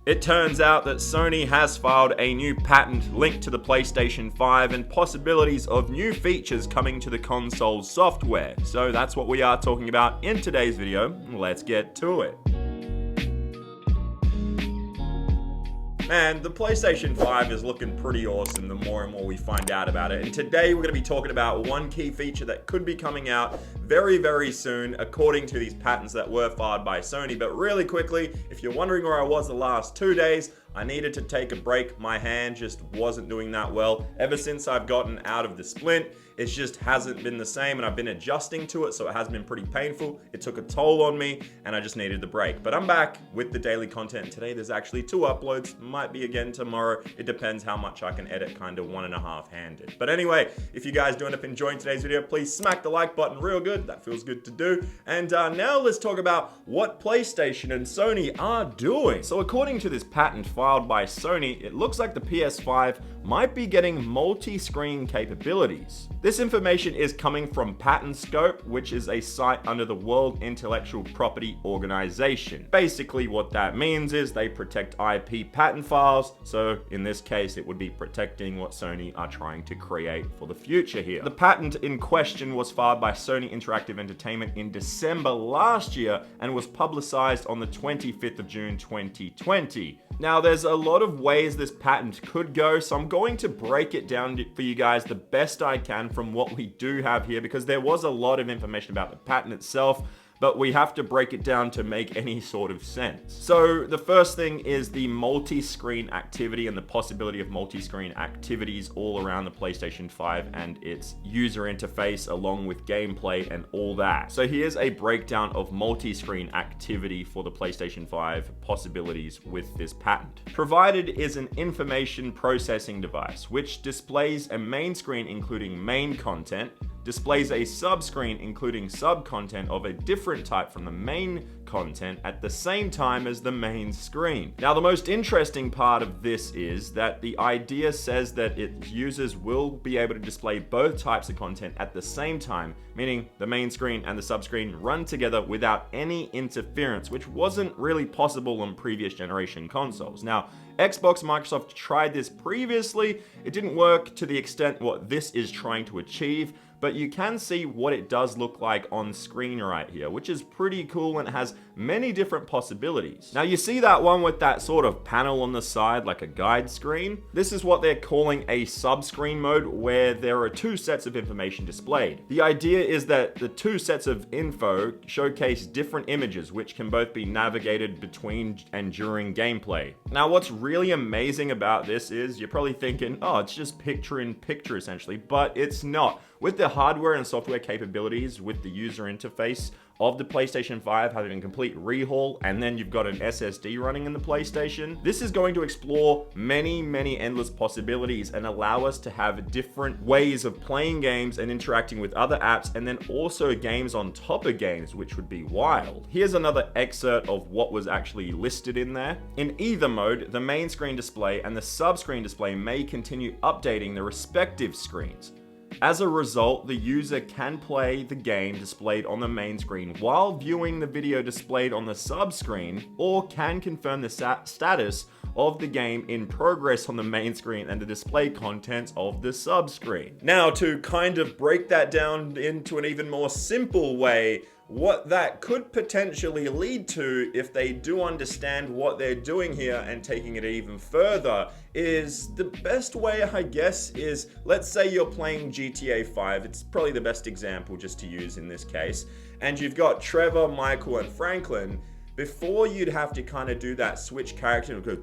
It turns out that Sony has filed a new patent linked to the PlayStation 5 and possibilities of new features coming to the console's software. So that's what we are talking about in today's video. Let's get to it. Man, the PlayStation 5 is looking pretty awesome the more and more we find out about it. And today we're going to be talking about one key feature that could be coming out very, very soon, according to these patents that were filed by Sony. But really quickly, if you're wondering where I was the last 2 days, I needed to take a break. My hand just wasn't doing that well. Ever since I've gotten out of the splint, it just hasn't been the same, and I've been adjusting to it, so it has been pretty painful. It took a toll on me, and I just needed the break. But I'm back with the daily content. Today there's actually 2 uploads. Might be again tomorrow. It depends how much I can edit, kind of 1.5-handed. But anyway, if you guys do end up enjoying today's video, please smack the like button real good. That feels good to do. And now let's talk about what PlayStation and Sony are doing. So according to this patent filed by Sony, it looks like the PS5 might be getting multi-screen capabilities. This information is coming from PatentScope, which is a site under the World Intellectual Property Organization. Basically what that means is they protect IP patent files, so in this case it would be protecting what Sony are trying to create for the future here. The patent in question was filed by Sony Interactive Entertainment in December last year and was publicized on the 25th of June 2020. Now there's a lot of ways this patent could go, so I'm going to break it down for you guys the best I can from what we do have here, because there was a lot of information about the patent itself, but we have to break it down to make any sort of sense. So the first thing is the multi-screen activity and the possibility of multi-screen activities all around the PlayStation 5 and its user interface along with gameplay and all that. So here's a breakdown of multi-screen activity for the PlayStation 5 possibilities with this patent. Provided is an information processing device which displays a main screen including main content, displays a sub-screen including sub-content of a different type from the main content at the same time as the main screen. Now the most interesting part of this is that the idea says that its users will be able to display both types of content at the same time, meaning the main screen and the sub-screen run together without any interference, which wasn't really possible on previous generation consoles. Now, Xbox and Microsoft tried this previously. It didn't work to the extent what this is trying to achieve, but you can see what it does look like on screen right here, which is pretty cool and has many different possibilities. Now you see that one with that sort of panel on the side, like a guide screen? This is what they're calling a sub-screen mode, where there are 2 sets of information displayed. The idea is that the 2 sets of info showcase different images, which can both be navigated between and during gameplay. Now what's really amazing about this is, you're probably thinking, oh, it's just picture-in-picture essentially, but it's not. With the hardware and software capabilities with the user interface of the PlayStation 5 having a complete rehaul, and then you've got an SSD running in the PlayStation, this is going to explore many, many endless possibilities and allow us to have different ways of playing games and interacting with other apps, and then also games on top of games, which would be wild. Here's another excerpt of what was actually listed in there. In either mode, the main screen display and the sub-screen display may continue updating the respective screens. As a result, the user can play the game displayed on the main screen while viewing the video displayed on the sub-screen, or can confirm the status of the game in progress on the main screen and the display contents of the sub-screen. Now, to kind of break that down into an even more simple way, what that could potentially lead to, if they do understand what they're doing here and taking it even further, is the best way, I guess, is, let's say you're playing GTA 5. It's probably the best example just to use in this case. And you've got Trevor, Michael, and Franklin. Before, you'd have to kind of do that switch character and go.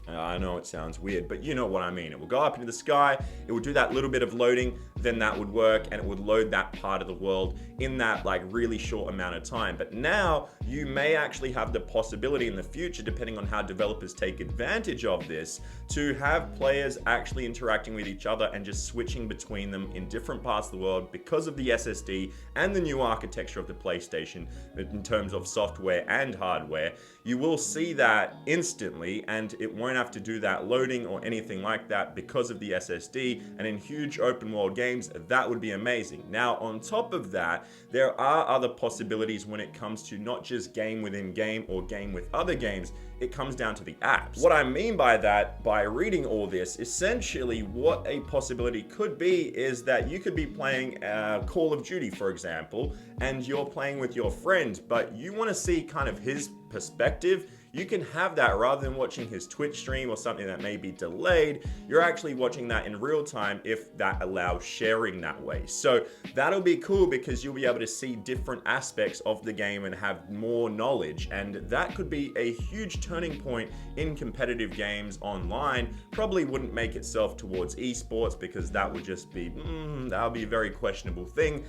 I know it sounds weird, but you know what I mean. It will go up into the sky, it will do that little bit of loading, then that would work, and it would load that part of the world in that like really short amount of time. But now you may actually have the possibility in the future, depending on how developers take advantage of this, to have players actually interacting with each other and just switching between them in different parts of the world because of the SSD and the new architecture of the PlayStation in terms of software and hardware. You will see that instantly, and it won't have to do that loading or anything like that because of the SSD. And in huge open world games, games, that would be amazing. Now, on top of that, there are other possibilities when it comes to not just game within game or game with other games. It comes down to the apps. What I mean by that, by reading all this, essentially what a possibility could be is that you could be playing Call of Duty, for example, and you're playing with your friend, but you want to see kind of his perspective. You can have that rather than watching his Twitch stream or something that may be delayed. You're actually watching that in real time if that allows sharing that way. So that'll be cool because you'll be able to see different aspects of the game and have more knowledge. And that could be a huge turning point in competitive games online. Probably wouldn't make itself towards esports because that would just be, that would be a very questionable thing.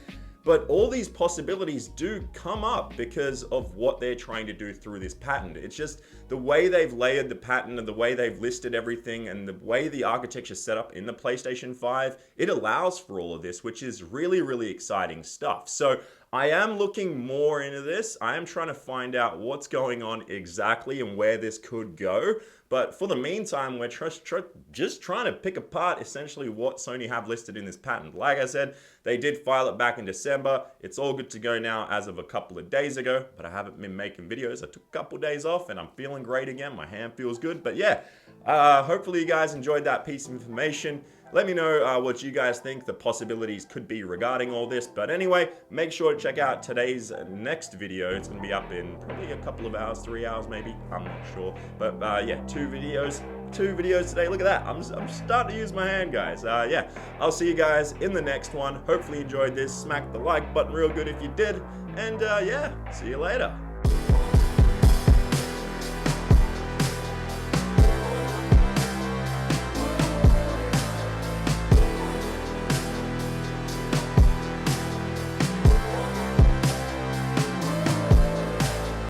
But all these possibilities do come up because of what they're trying to do through this patent. It's just the way they've layered the patent and the way they've listed everything and the way the architecture is set up in the PlayStation 5, it allows for all of this, which is really, really exciting stuff. So I am looking more into this. I am trying to find out what's going on exactly and where this could go. But for the meantime, we're just trying to pick apart essentially what Sony have listed in this patent. Like I said, they did file it back in December. It's all good to go now as of a couple of days ago, but I haven't been making videos. I took a couple of days off and I'm feeling great again. My hand feels good. But yeah, hopefully you guys enjoyed that piece of information. Let me know what you guys think the possibilities could be regarding all this. But anyway, make sure to check out today's next video. It's going to be up in probably a couple of hours, 3 hours maybe. I'm not sure. But yeah, two videos today. Look at that. I'm starting to use my hand, guys. Yeah, I'll see you guys in the next one. Hopefully you enjoyed this. Smack the like button real good if you did. And yeah, see you later.